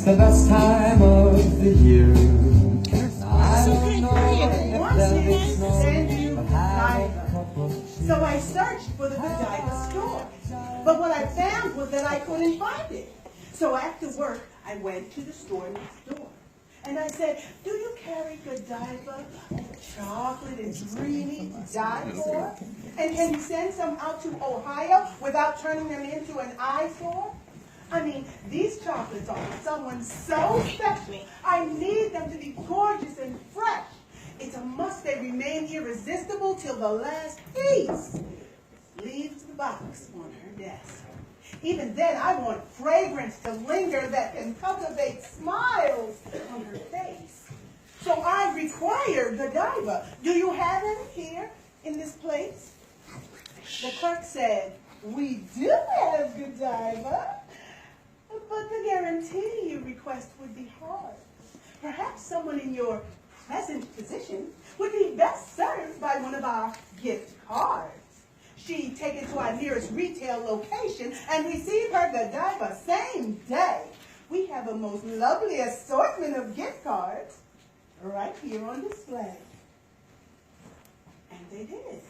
the best time of the year. I don't know if there'll be snow, but have a cup of cheer. So I searched for the Godiva store, but what I found was that I couldn't find it. So after work, I went to the store next door, and I said, "Do you carry Godiva chocolate and dreamy to die for? And can you send some out to Ohio without turning them into an eyesore? I mean, these chocolates are for someone so special. I need them to be gorgeous and fresh. It's a must they remain irresistible till the last piece leaves the box on her desk. Even then, I want fragrance to linger that can cultivate smiles on her face. So I require Godiva. Do you have any here in this place?" The clerk said, "We do have Godiva, but the guarantee you request would be hard. Perhaps someone in your present position would be best served by one of our gift cards. She'd take it to our nearest retail location and receive her Godiva same day. We have a most lovely assortment of gift cards right here on display." And they did.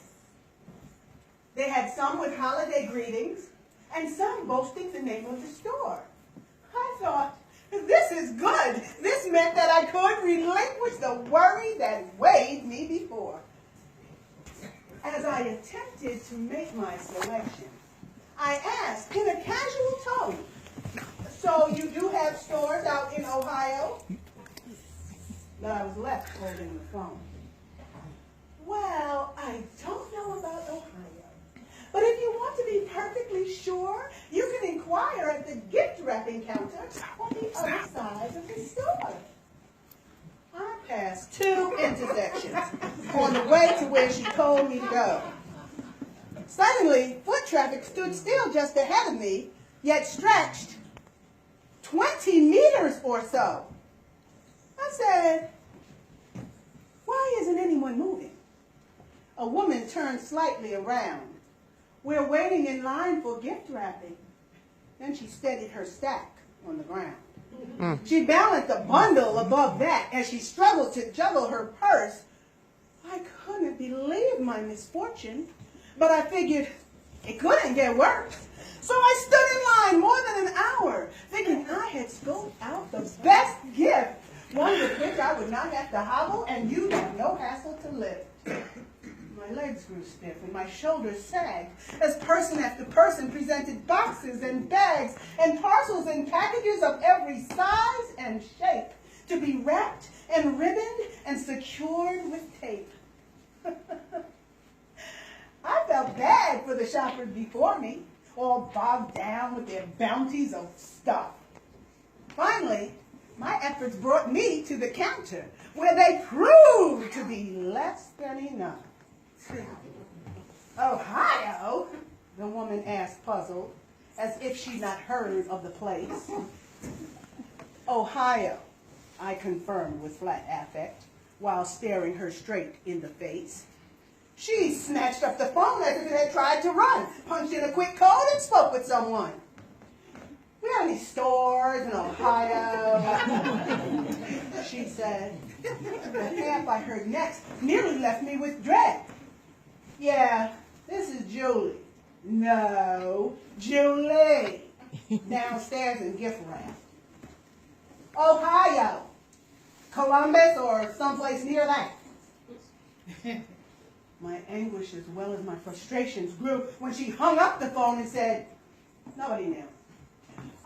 They had some with holiday greetings and some boasting the name of the store. I thought, this is good. This meant that I could relinquish the worry that weighed me before. As I attempted to make my selection, I asked in a casual tone, "So you do have stores out in Ohio?" But I was left holding the phone. "Well, I don't know about Ohio, but if you want to be perfectly sure, you can inquire at the gift wrapping counter on the other side of the store." I passed 2 intersections on the way to where she told me to go. Suddenly, foot traffic stood still just ahead of me, yet stretched 20 meters or so. I said, "Why isn't anyone moving?" A woman turned slightly around. "We're waiting in line for gift wrapping." Then she steadied her stack on the ground. She balanced a bundle above that as she struggled to juggle her purse. I couldn't believe my misfortune, but I figured it couldn't get worse. So I stood in line more than an hour, thinking I had scoped out the best gift, one with which I would not have to hobble and you'd have no hassle to lift. My legs grew stiff and my shoulders sagged as person after person presented boxes and bags and parcels and packages of every size and shape to be wrapped and ribboned and secured with tape. I felt bad for the shoppers before me, all bogged down with their bounties of stuff. Finally, my efforts brought me to the counter, where they proved to be less than enough. "Ohio?" the woman asked, puzzled, as if she'd not heard of the place. "Ohio," I confirmed with flat affect, while staring her straight in the face. She snatched up the phone as if it had tried to run, punched in a quick code, and spoke with someone. "We have any stores in Ohio?" she said. The half I heard next nearly left me with dread. "Yeah, this is Julie." "No, Julie. Downstairs in gift wrap." "Ohio, Columbus, or someplace near that." My anguish as well as my frustrations grew when she hung up the phone and said, "Nobody knew.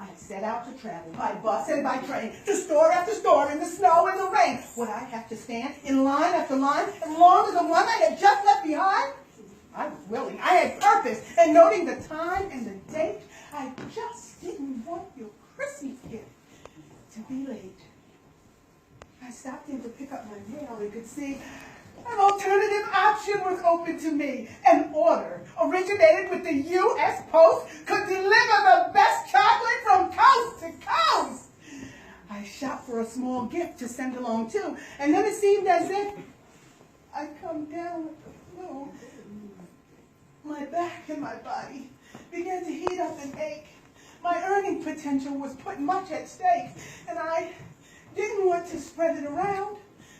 I set out to travel by bus and by train to store after store in the snow and the rain. Would I have to stand in line after line as long as the one I had just left behind? I was willing. I had purpose. And noting the time and the date, I just didn't want your Christmas gift to be late." I stopped in to pick up my mail and could see an alternative option was open to me. An order originated with the U.S. Post could deliver the best chocolate from coast to coast. I shopped for a small gift to send along too, and then it seemed as if I'd come down with the flu. My back and my body began to heat up and ache. My earning potential was put much at stake, and I didn't want to spread it around.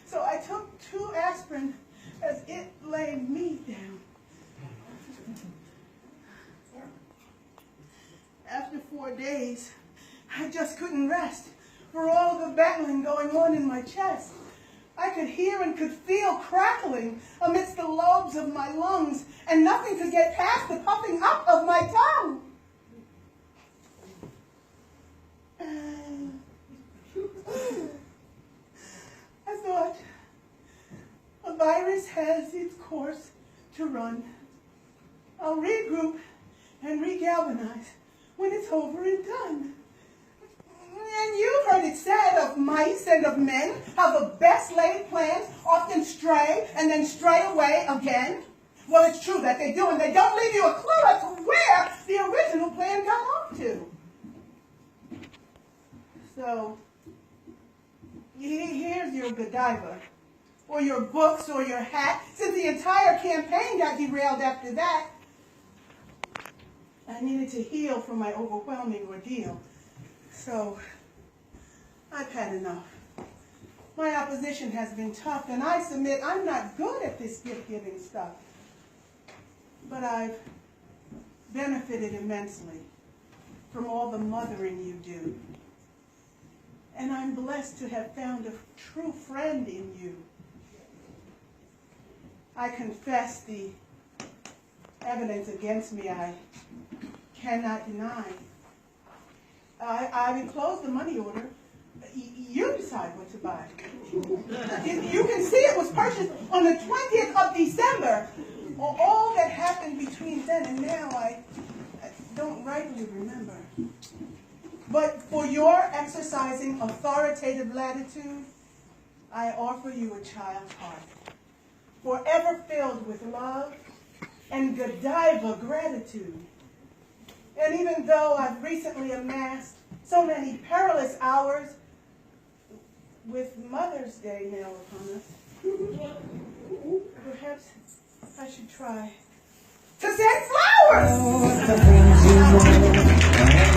So I took 2 aspirin as it laid me down. After 4 days, I just couldn't rest for all the battling going on in my chest. I could hear and could feel crackling amidst the lobes of my lungs, and nothing could get past the puffing up of my tongue. I thought, a virus has its course to run. I'll regroup and regalvanize when it's over and done. And you've heard it said of mice and of men, how the best laid plans often stray and then stray away again. Well, it's true that they do, and they don't leave you a clue as to where the original plan got off to. So, here's your Godiva, or your books, or your hat, since the entire campaign got derailed after that. I needed to heal from my overwhelming ordeal. So, I've had enough. My opposition has been tough, and I submit I'm not good at this gift-giving stuff. But I've benefited immensely from all the mothering you do. And I'm blessed to have found a true friend in you. I confess the evidence against me I cannot deny. I've enclosed the money order. You decide what to buy. You can see it was purchased on the 20th of December. All that happened between then and now, I don't rightly remember. But for your exercising authoritative latitude, I offer you a child's heart, forever filled with love and Godiva gratitude. And even though I've recently amassed so many perilous hours, with Mother's Day now upon us, perhaps I should try to send flowers!